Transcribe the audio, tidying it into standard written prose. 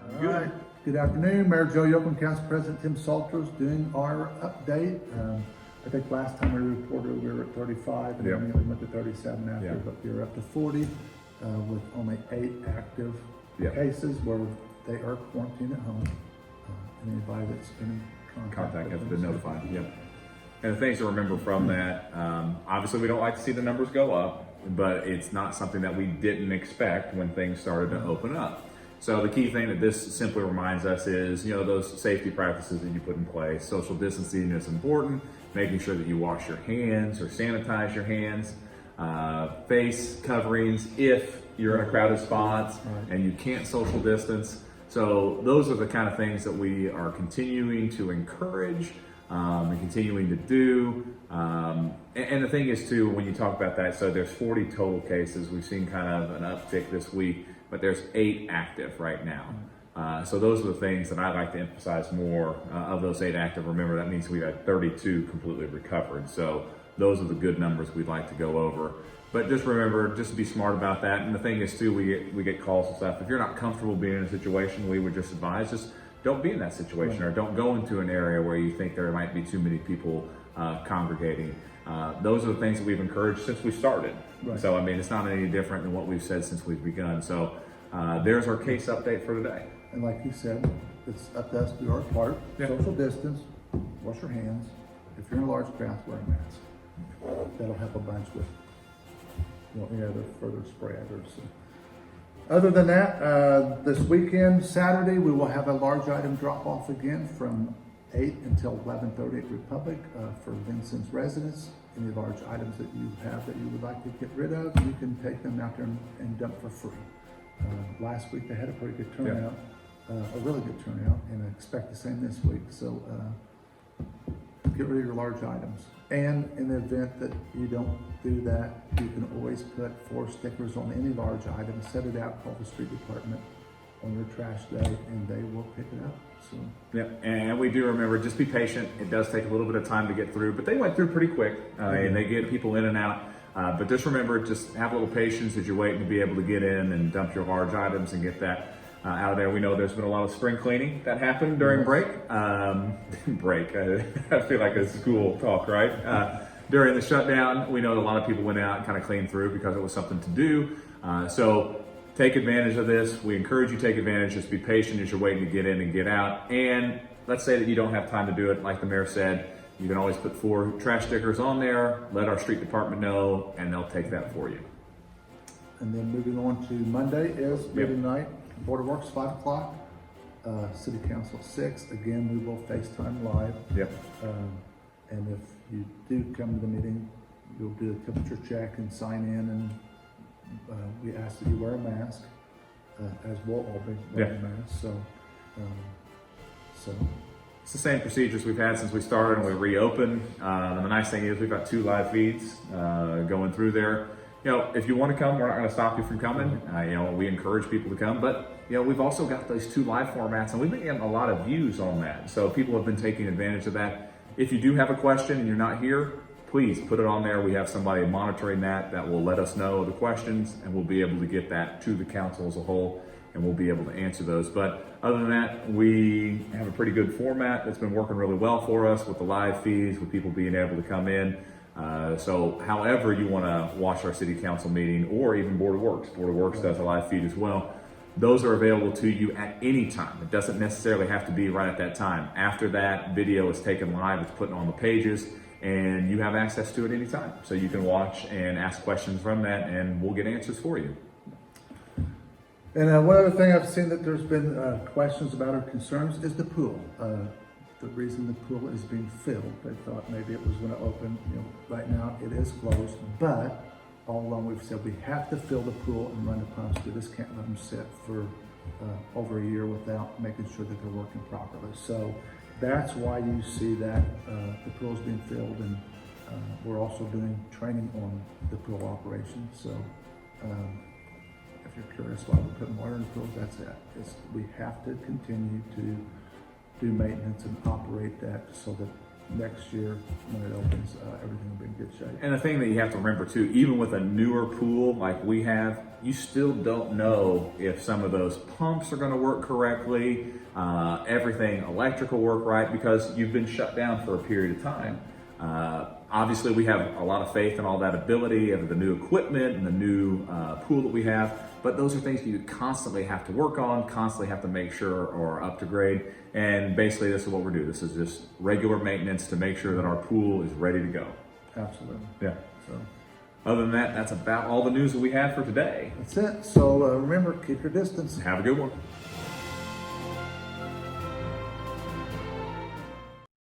All right. Good afternoon, Mayor Joe Yocum, Council President Tim Salters doing our update. I think last time we reported we were at 35 and then we went to 37 after, but we were up to 40 with only 8 active cases where they are quarantined at home. And anybody that's been in contact has been notified. And the things to remember from that, obviously we don't like to see the numbers go up, but it's not something that we didn't expect when things started to open up. So the key thing that this simply reminds us is, those safety practices that you put in place. Social distancing is important, making sure that you wash your hands or sanitize your hands, face coverings if you're in a crowded spot and you can't social distance. So those are the kind of things that we are continuing to encourage and continuing to do. And the thing is too, when you talk about that, so there's 40 total cases. We've seen kind of an uptick this week, but there's 8 active right now. So those are the things that I like to emphasize more. Of those 8 active, remember that means we had 32 completely recovered. So those are the good numbers we'd like to go over. But just remember, just be smart about that. And the thing is too, we get calls and stuff. If you're not comfortable being in a situation, we would just advise, just don't be in that situation or don't go into an area where you think there might be too many people congregating. Those are the things that we've encouraged since we started. So, I mean, it's not any different than what we've said since we've begun. So there's our case update for today. And like you said, it's up to us to do our part. Social distance, wash your hands. If you're in a large crowd, wear a mask. That'll help a bunch with any other further spread. Other than that, this weekend, Saturday, we will have a large item drop off again from 8 until 11:30 at Republic for Vincent's residents. Any large items that you have that you would like to get rid of, you can take them out there and dump for free. Last week they had a pretty good turnout, a really good turnout, and I expect the same this week. So get rid of your large items. And in the event that you don't do that, you can always put 4 stickers on any large item, set it out, call the street department on your trash day, and they will pick it up. So and we do remember, just be patient. It does take a little bit of time to get through, but they went through pretty quick, and they get people in and out. But just remember, just have a little patience as you're waiting to be able to get in and dump your large items and get that out of there. We know there's been a lot of spring cleaning that happened during break. I feel like a school talk, right? During the shutdown, we know a lot of people went out and kind of cleaned through because it was something to do. So take advantage of this. We encourage you to take advantage. Just be patient as you're waiting to get in and get out. And let's say that you don't have time to do it, like the mayor said, you can always put 4 trash stickers on there, let our street department know, and they'll take that for you. And then moving on to Monday is meeting night. Board of Works, 5 o'clock. City Council, 6. Again, we will FaceTime live. And if you do come to the meeting, you'll do a temperature check and sign in, and we ask that you wear a mask, as we'll all be wearing masks. So it's the same procedures we've had since we started and we reopened. And the nice thing is we've got 2 live feeds going through there. If you want to come, we're not going to stop you from coming. We encourage people to come, but we've also got those 2 live formats, and we've been getting a lot of views on that. So people have been taking advantage of that. If you do have a question and you're not here, please put it on there. We have somebody monitoring that will let us know the questions, and we'll be able to get that to the council as a whole, and we'll be able to answer those. But other than that, we have a pretty good format that's been working really well for us with the live feeds, with people being able to come in. So however you want to watch our city council meeting, or even Board of Works. Board of Works does a live feed as well. Those are available to you at any time. It doesn't necessarily have to be right at that time. After that, video is taken live, it's put on the pages, and you have access to it anytime. So you can watch and ask questions from that, and we'll get answers for you. And one other thing I've seen that there's been questions about or concerns is the pool. The reason the pool is being filled, they thought maybe it was going to open. Right now it is closed, but all along we've said we have to fill the pool and run the pumps. We just can't let them sit for over a year without making sure that they're working properly. So that's why you see that the pool is being filled, and we're also doing training on the pool operation. So if you're curious why we're putting water in the pools, that's it. We have to continue to do maintenance and operate that so that next year when it opens, everything will be in good shape. And the thing that you have to remember too, even with a newer pool like we have, you still don't know if some of those pumps are going to work correctly, everything electrical work right, because you've been shut down for a period of time. Obviously, we have a lot of faith in all that ability of the new equipment and the new pool that we have, but those are things you constantly have to work on, constantly have to make sure are up to grade. And basically, this is what we're doing. This is just regular maintenance to make sure that our pool is ready to go. Absolutely. Yeah. So Other than that, that's about all the news that we have for today. that's it. So remember, keep your distance. Have a good one.